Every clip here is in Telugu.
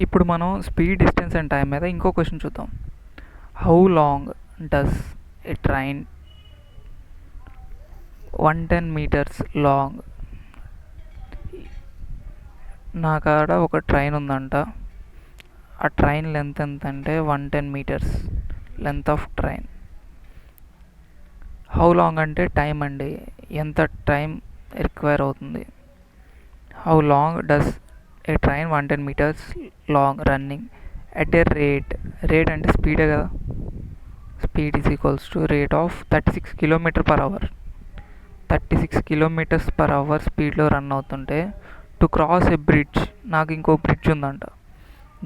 ఇప్పుడు మనం స్పీడ్, డిస్టెన్స్ అండ్ టైం మీద ఇంకో క్వశ్చన్ చూద్దాం. How long does A train 110 meters long? నా కాడ ఒక ట్రైన్ ఉందంట. ఆ ట్రైన్ లెంత్ ఎంత అంటే 110 meters length of train. How long అంటే టైం అండి, ఎంత టైం రిక్వైర్ అవుతుంది. How long does A train 110 meters long running at a rate అంటే స్పీడే కదా. Speed is equals to rate of 36 km/h. 36 km/h స్పీడ్లో రన్ అవుతుంటే టు క్రాస్ ఏ బ్రిడ్జ్, నాకు ఇంకో బ్రిడ్జ్ ఉందంట.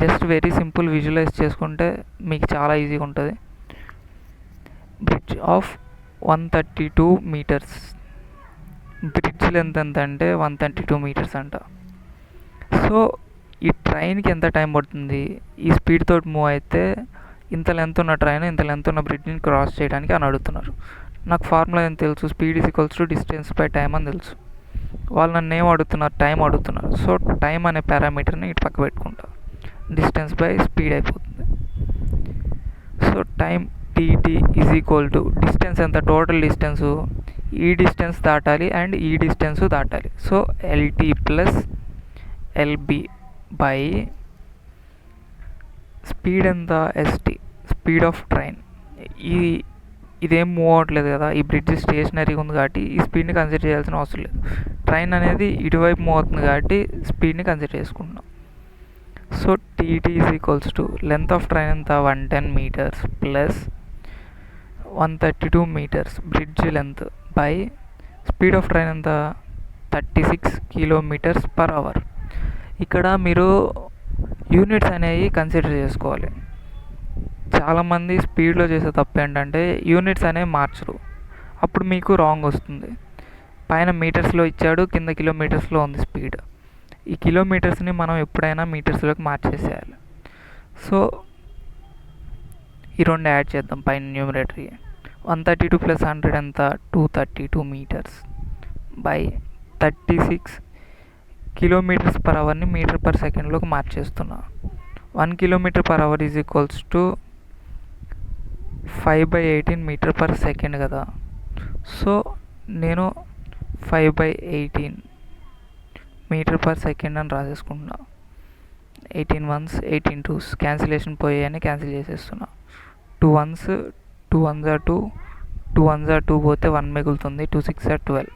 జస్ట్ వెరీ సింపుల్, విజువలైజ్ చేసుకుంటే మీకు చాలా ఈజీగా ఉంటుంది. Bridge of 132 meters. Bridge length ఎంత అంటే 132 meters అంట. సో ఈ ట్రైన్కి ఎంత టైం పడుతుంది ఈ స్పీడ్ తోటి మూవ్ అయితే ఇంత లెంత్ ఉన్న ట్రైన్ ఇంత లెంత్ ఉన్న బ్రిడ్జ్ని క్రాస్ చేయడానికి అని అడుగుతున్నారు. నాకు ఫార్ములా ఏం తెలుసు, speed is equals to distance by time అని తెలుసు. వాళ్ళు నన్ను ఏం అడుగుతున్నారు, టైం అడుగుతున్నారు. సో టైం అనే పారామీటర్ని ఇటు పక్క పెట్టుకుంటా, డిస్టెన్స్ బై స్పీడ్ అయిపోతుంది. So time TT is equal to distance ఎంత, టోటల్ డిస్టెన్సు ఈ డిస్టెన్స్ దాటాలి అండ్ ఈ డిస్టెన్స్ దాటాలి. So LT plus LB by speed ఎంత, ఎస్టీ స్పీడ్ ఆఫ్ ట్రైన్. ఇదేం మూవ్ అవ్వట్లేదు కదా, ఈ బ్రిడ్జ్ స్టేషనరీగా ఉంది కాబట్టి ఈ స్పీడ్ని కన్సిడర్ చేయాల్సిన అవసరం లేదు. ట్రైన్ అనేది ఇటువైపు మూవ్ అవుతుంది కాబట్టి స్పీడ్ని కన్సిడర్ చేసుకుంటున్నాం. So TT is equals to length of train ఎంత 110 meters plus 132 meters bridge length by speed of train ఎంత 36 km/h. ఇక్కడ మీరు యూనిట్స్ అనేవి కన్సిడర్ చేసుకోవాలి. చాలామంది స్పీడ్లో చేసే తప్పు ఏంటంటే యూనిట్స్ అనేవి మార్చరు, అప్పుడు మీకు రాంగ్ వస్తుంది. పైన మీటర్స్లో ఇచ్చాడు, కింద కిలోమీటర్స్లో ఉంది స్పీడ్. ఈ కిలోమీటర్స్ని మనం ఎప్పుడైనా మీటర్స్లోకి మార్చేసేయాలి. సో ఈ రెండు యాడ్ చేద్దాం పైన న్యూమరేటరీ. 132 + 100 ఎంత 232 meters by 36 km/hని మీటర్/సెకండ్లోకి మార్చేస్తున్నా. 1 km/h is equals to 5/18 meter/second కదా. సో నేను 5/18 meter/second అని రాసేసుకుంటున్నా. 18 1s 18 2s క్యాన్సిలేషన్ పోయాయని cancel చేసేస్తున్నా. 2 1s 2 1s are 2, 2 1s are 2 పోతే 1 మిగులుతుంది, 2 6 are 12.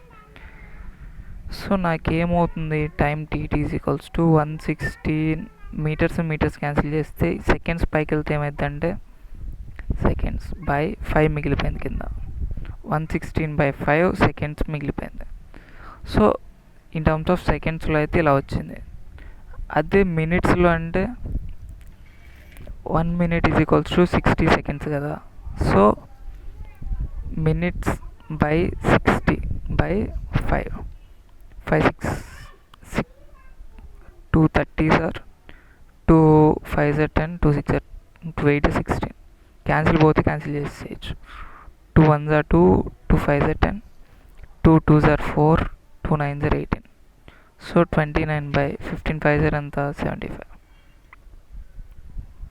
సో నాకేమవుతుంది, time TT is equals to 116 metres cancel చేస్తే సెకండ్స్ పైకి వెళ్తే ఏమైందంటే సెకండ్స్ బై 5 మిగిలిపోయింది కింద. 116/5 సెకండ్స్ మిగిలిపోయింది. సో ఇన్ టర్మ్స్ ఆఫ్ సెకండ్స్లో అయితే ఇలా వచ్చింది. అదే మినిట్స్లో అంటే 1 minute is equals to 60 seconds కదా. So minutes by 60/5 5 6 2 30s are 2 5s are 10, 2 6 are 2 8 are 16. Cancel పోతే క్యాన్సిల్ చేసేయచ్చు. 2 1s are 2, 2 5s are 10, 2 2s are 4, 2 9s are 18. So 29/15 5s are ఎంత 75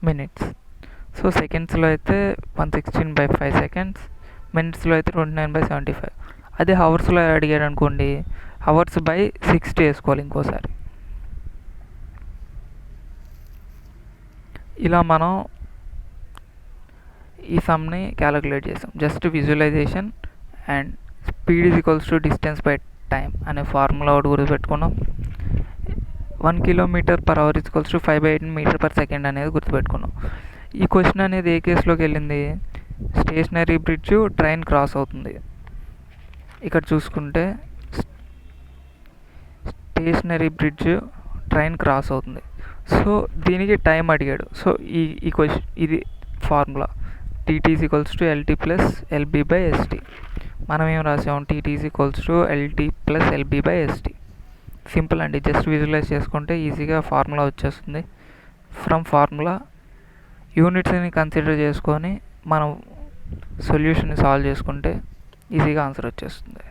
minutes. సో సెకండ్స్లో అయితే 116/5 seconds, మినిట్స్లో అయితే 29/75. అదే హవర్స్లో అడిగారు అనుకోండి, హవర్స్ బై 60 వేసుకోవాలి ఇంకోసారి. ఇలా మనం ఈ సమ్ని క్యాలిక్యులేట్ చేసాం. Just visualization and speed is equals to distance by time అనే ఫార్ములా ఒకటి గుర్తుపెట్టుకున్నాం. 1 km/h is equals to 5/18 meter/second అనేది గుర్తుపెట్టుకున్నాం. ఈ క్వశ్చన్ అనేది ఏ కేసులోకి వెళ్ళింది, స్టేషనరీ బ్రిడ్జ్ ట్రైన్ క్రాస్ అవుతుంది. ఇక్కడ చూసుకుంటే స్టేషనరీ బ్రిడ్జ్ ట్రైన్ క్రాస్ అవుతుంది. సో దీనికి టైం అడిగాడు. సో ఈ క్వశ్చన్ ఇది formula TT is equals to LT plus LB ST. మనం ఏం రాసాం, TT is equals to LT plus LB ST. Simple అండి, జస్ట్ విజువలైజ్ చేసుకుంటే ఈజీగా ఫార్ములా వచ్చేస్తుంది. ఫ్రమ్ ఫార్ములా యూనిట్స్ని కన్సిడర్ చేసుకొని మనం సొల్యూషన్ని సాల్వ్ చేసుకుంటే ఈజీగా ఆన్సర్ వచ్చేస్తుంది.